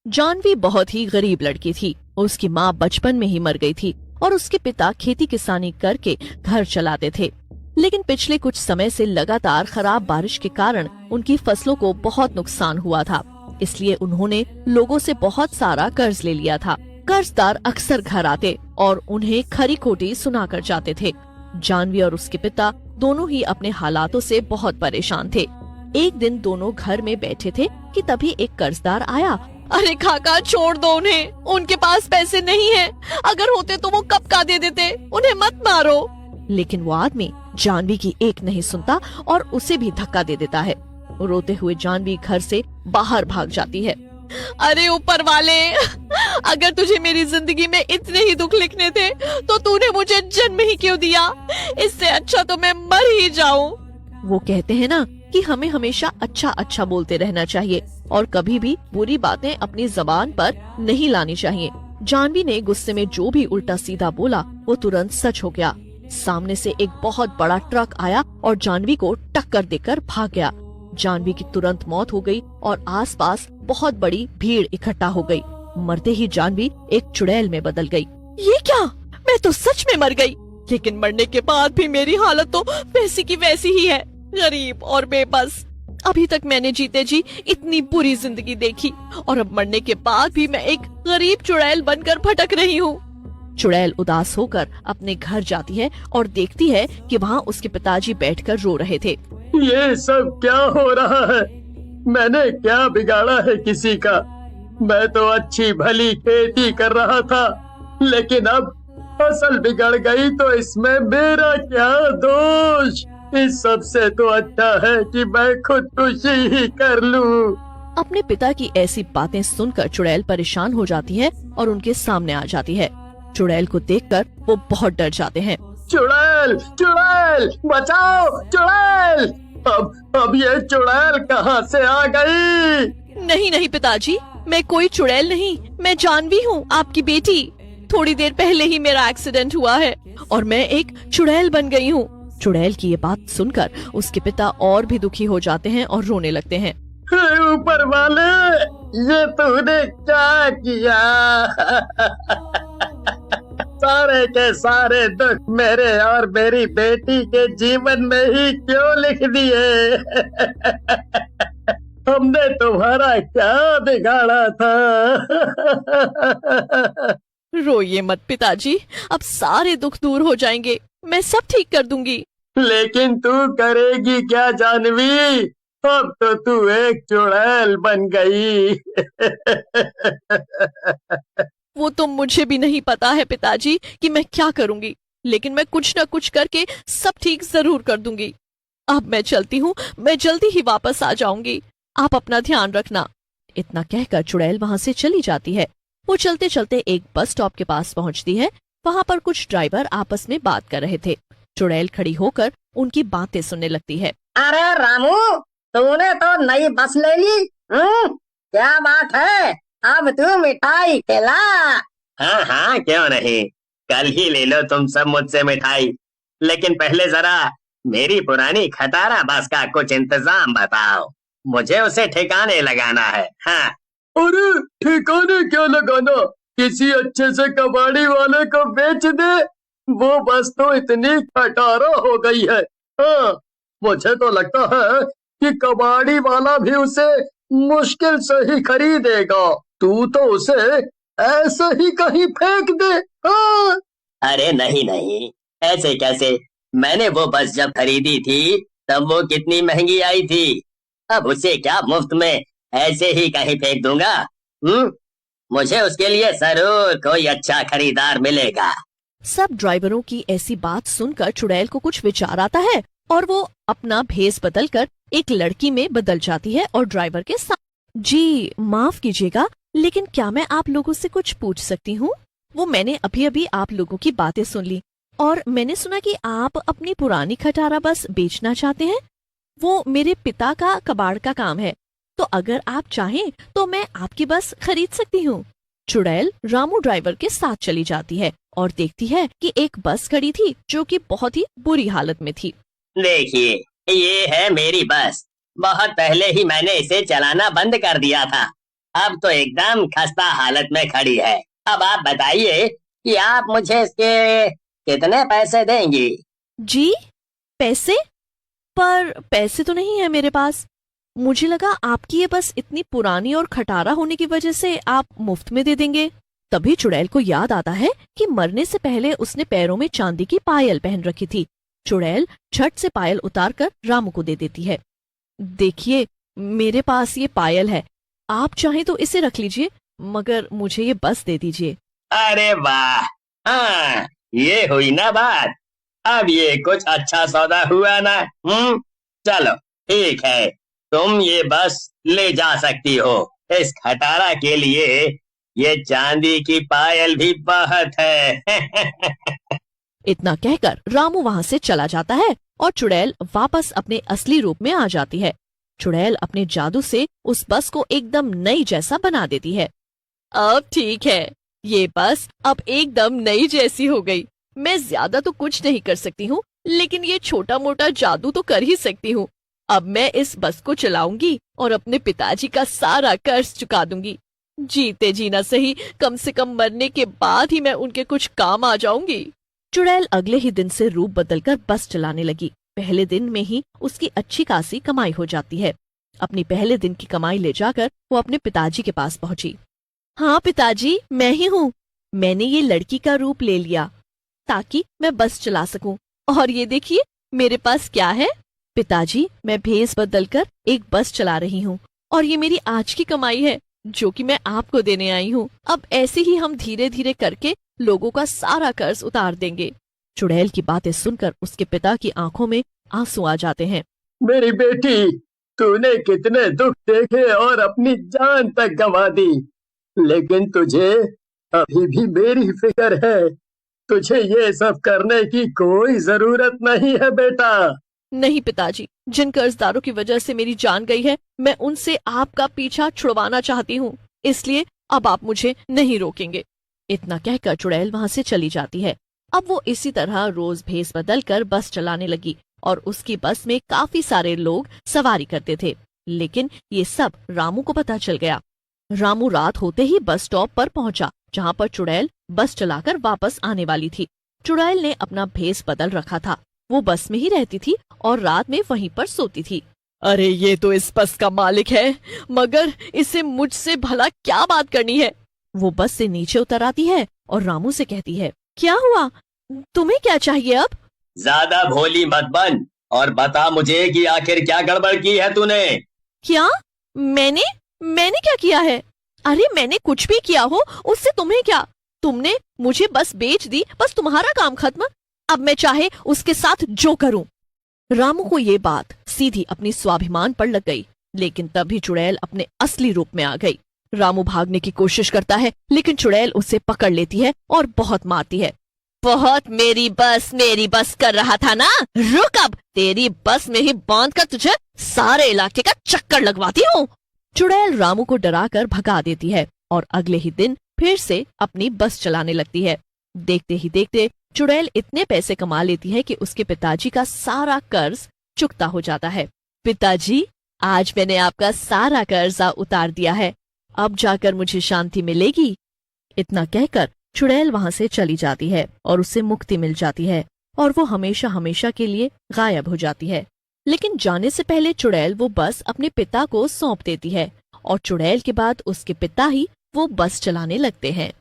जानवी बहुत ही गरीब लड़की थी। उसकी माँ बचपन में ही मर गई थी और उसके पिता खेती किसानी करके घर चलाते थे। लेकिन पिछले कुछ समय से लगातार खराब बारिश के कारण उनकी फसलों को बहुत नुकसान हुआ था। इसलिए उन्होंने लोगों से बहुत सारा कर्ज ले लिया था। कर्जदार अक्सर घर आते और उन्हें खरी खोटी सुना कर जाते थे। जानवी और उसके पिता दोनों ही अपने हालातों से बहुत परेशान थे। एक दिन दोनों घर में बैठे थे कि तभी एक कर्जदार आया। अरे काका, छोड़ दो उन्हें, उनके पास पैसे नहीं है। अगर होते तो वो कब का दे देते, उन्हें मत मारो। लेकिन वो आदमी जानवी की एक नहीं सुनता और उसे भी धक्का दे देता है। रोते हुए जानवी घर से बाहर भाग जाती है। अरे ऊपर वाले, अगर तुझे मेरी जिंदगी में इतने ही दुख लिखने थे तो तूने मुझे जन्म ही क्यों दिया? इससे अच्छा तो मैं मर ही जाऊं। वो कहते हैं ना कि हमें हमेशा अच्छा अच्छा बोलते रहना चाहिए और कभी भी बुरी बातें अपनी जबान पर नहीं लानी चाहिए। जानवी ने गुस्से में जो भी उल्टा सीधा बोला वो तुरंत सच हो गया। सामने से एक बहुत बड़ा ट्रक आया और जानवी को टक्कर देकर भाग गया। जानवी की तुरंत मौत हो गई और आसपास बहुत बड़ी भीड़ इकट्ठा हो गई। मरते ही जानवी एक चुड़ैल में बदल गई। ये क्या? मैं तो सच में मर गई। लेकिन मरने के बाद भी मेरी हालत तो वैसी की वैसी ही है, गरीब और बेबस। अभी तक मैंने जीते जी इतनी बुरी जिंदगी देखी और अब मरने के बाद भी मैं एक गरीब चुड़ैल बनकर भटक रही हूँ। चुड़ैल उदास होकर अपने घर जाती है और देखती है कि वहाँ उसके पिताजी बैठकर रो रहे थे। ये सब क्या हो रहा है? मैंने क्या बिगाड़ा है किसी का? मैं तो अच्छी भली खेती कर रहा था, लेकिन अब फसल बिगड़ गई तो इसमें मेरा क्या दोष? इस सब से तो अच्छा है कि मैं खुदकुशी ही कर लूं। अपने पिता की ऐसी बातें सुनकर चुड़ैल परेशान हो जाती है और उनके सामने आ जाती है। चुड़ैल को देखकर वो बहुत डर जाते हैं। चुड़ैल, चुड़ैल, बचाओ चुड़ैल! अब ये चुड़ैल कहाँ से आ गई? नहीं नहीं पिताजी, मैं कोई चुड़ैल नहीं, मैं जानवी हूँ, आपकी बेटी। थोड़ी देर पहले ही मेरा एक्सीडेंट हुआ है और मैं एक चुड़ैल बन गई हूँ। चुड़ैल की ये बात सुनकर उसके पिता और भी दुखी हो जाते हैं और रोने लगते हैं। ऊपर वाले, ये तूने क्या किया? सारे के सारे दुख मेरे और मेरी बेटी के जीवन में ही क्यों लिख दिए? हमने तुम्हारा क्या बिगाड़ा था? रोइए मत पिताजी, अब सारे दुख दूर हो जाएंगे, मैं सब ठीक कर दूंगी। लेकिन तू करेगी क्या जानवी? अब तो तू एक चुड़ैल बन गई। वो तो मुझे भी नहीं पता है पिताजी कि मैं क्या करूंगी, लेकिन मैं कुछ न कुछ करके सब ठीक जरूर कर दूंगी। अब मैं चलती हूँ, मैं जल्दी ही वापस आ जाऊंगी। आप अपना ध्यान रखना। इतना कहकर चुड़ैल वहाँ से चली जाती है। वो चलते चलते एक बस स्टॉप के पास पहुँचती है। वहाँ पर कुछ ड्राइवर आपस में बात कर रहे थे। चुड़ैल खड़ी होकर उनकी बातें सुनने लगती है। अरे रामू, तूने तो नई बस ले ली? क्या बात है? अब तू मिठाई खिला। हाँ हाँ, क्यों नहीं, कल ही ले लो तुम सब मुझसे मिठाई। लेकिन पहले जरा मेरी पुरानी खटारा बस का कुछ इंतजाम बताओ, मुझे उसे ठिकाने लगाना है। हाँ। अरे ठिकाने क्या लगाना? किसी अच्छे से कबाड़ी वाले को बेच दे। वो बस तो इतनी खटारा हो गई है। हाँ, मुझे तो लगता है कि कबाड़ी वाला भी उसे मुश्किल से ही खरीदेगा। तू तो उसे ऐसे ही कहीं फेंक दे। हाँ। अरे नहीं नहीं, ऐसे कैसे? मैंने वो बस जब खरीदी थी तब वो कितनी महंगी आई थी। अब उसे क्या मुफ्त में ऐसे ही कहीं फेंक दूंगा? मुझे उसके लिए जरूर कोई अच्छा खरीदार मिलेगा। सब ड्राइवरों की ऐसी बात सुनकर चुड़ैल को कुछ विचार आता है और वो अपना भेस बदलकर एक लड़की में बदल जाती है और ड्राइवर के साथ। जी माफ कीजिएगा, लेकिन क्या मैं आप लोगों से कुछ पूछ सकती हूँ? वो मैंने अभी अभी आप लोगों की बातें सुन ली और मैंने सुना कि आप अपनी पुरानी खटारा बस बेचना चाहते हैं। वो मेरे पिता का कबाड़ का काम है, तो अगर आप चाहें तो मैं आपकी बस खरीद सकती हूँ। चुड़ैल रामू ड्राइवर के साथ चली जाती है और देखती है कि एक बस खड़ी थी जो कि बहुत ही बुरी हालत में थी। देखिए, ये है मेरी बस। बहुत पहले ही मैंने इसे चलाना बंद कर दिया था। अब तो एकदम खस्ता हालत में खड़ी है। अब आप बताइए कि आप मुझे इसके कितने पैसे देंगी? जी, पैसे? पर पैसे तो नहीं है मेरे पास। मुझे लगा आपकी ये बस इतनी पुरानी और खटारा होने की वजह से आप मुफ्त में दे देंगे। तभी चुड़ैल को याद आता है कि मरने से पहले उसने पैरों में चांदी की पायल पहन रखी थी। चुड़ैल झट से पायल उतारकर रामू को दे देती है। देखिए, मेरे पास ये पायल है, आप चाहें तो इसे रख लीजिए, मगर मुझे ये बस दे दीजिए। अरे वाह, हाँ ये हुई ना बात। अब ये कुछ अच्छा सौदा हुआ ना। चलो ठीक है, तुम ये बस ले जा सकती हो। इस खटारा के लिए ये चांदी की पायल भी बहुत है। इतना कहकर रामू वहां से चला जाता है और चुड़ैल वापस अपने असली रूप में आ जाती है। चुड़ैल अपने जादू से उस बस को एकदम नई जैसा बना देती है। अब ठीक है, ये बस अब एकदम नई जैसी हो गई। मैं ज्यादा तो कुछ नहीं कर सकती हूँ, लेकिन ये छोटा मोटा जादू तो कर ही सकती हूँ। अब मैं इस बस को चलाऊंगी और अपने पिताजी का सारा कर्ज चुका दूंगी। जीते जीना सही, कम से कम मरने के बाद ही मैं उनके कुछ काम आ जाऊंगी। चुड़ैल अगले ही दिन से रूप बदलकर बस चलाने लगी। पहले दिन में ही उसकी अच्छी खासी कमाई हो जाती है। अपनी पहले दिन की कमाई ले जाकर वो अपने पिताजी के पास पहुंची। हाँ पिताजी, मैं ही हूँ। मैंने ये लड़की का रूप ले लिया ताकि मैं बस चला सकूं। और ये देखिए मेरे पास क्या है। पिताजी, मैं भेस बदलकर एक बस चला रही हूँ और ये मेरी आज की कमाई है जो कि मैं आपको देने आई हूँ। अब ऐसे ही हम धीरे धीरे करके लोगों का सारा कर्ज उतार देंगे। चुड़ैल की बातें सुनकर उसके पिता की आंखों में आंसू आ जाते हैं। मेरी बेटी, तूने कितने दुख देखे और अपनी जान तक गंवा दी, लेकिन तुझे अभी भी मेरी फिक्र है। तुझे ये सब करने की कोई जरूरत नहीं है बेटा। नहीं पिताजी, जिन कर्जदारों की वजह से मेरी जान गई है, मैं उनसे आपका पीछा छुड़वाना चाहती हूँ, इसलिए अब आप मुझे नहीं रोकेंगे। इतना कहकर चुड़ैल वहां से चली जाती है। अब वो इसी तरह रोज भेस बदलकर बस चलाने लगी और उसकी बस में काफी सारे लोग सवारी करते थे। लेकिन ये सब रामू को पता चल गया। रामू रात होते ही बस स्टॉप पर पहुंचा, जहां पर चुड़ैल बस चलाकर वापस आने वाली थी। चुड़ैल ने अपना भेस बदल रखा था। वो बस में ही रहती थी और रात में वहीं पर सोती थी। अरे ये तो इस बस का मालिक है, मगर इसे मुझसे भला क्या बात करनी है। वो बस से नीचे उतर आती है और रामू से कहती है, क्या हुआ, तुम्हें क्या चाहिए अब? ज्यादा भोली मत बन और बता मुझे कि आखिर क्या गड़बड़ की है तूने। क्या? मैंने क्या किया है? अरे मैंने कुछ भी किया हो उससे तुम्हें क्या? तुमने मुझे बस बेच दी, बस तुम्हारा काम खत्म। अब मैं चाहे उसके साथ जो करूं। रामू को ये बात सीधी अपनी स्वाभिमान पर लग गई, लेकिन तभी चुड़ैल अपने असली रूप में आ गई। रामू भागने की कोशिश करता है, लेकिन चुड़ैल उसे पकड़ लेती है और बहुत मारती है। बहुत मेरी बस कर रहा था ना, रुक, अब तेरी बस में ही बांधकर तुझे सारे इलाके का चक्कर लगवाती हूँ। चुड़ैल रामू को डराकर भगा देती है और अगले ही दिन फिर से अपनी बस चलाने लगती है। देखते ही देखते चुड़ैल इतने पैसे कमा लेती है कि उसके पिताजी का सारा कर्ज चुकता हो जाता है। पिताजी, आज मैंने आपका सारा कर्जा उतार दिया है, अब जाकर मुझे शांति मिलेगी। इतना कहकर चुड़ैल वहां से चली जाती है और उसे मुक्ति मिल जाती है और वो हमेशा हमेशा के लिए गायब हो जाती है। लेकिन जाने से पहले चुड़ैल वो बस अपने पिता को सौंप देती है और चुड़ैल के बाद उसके पिता ही वो बस चलाने लगते हैं।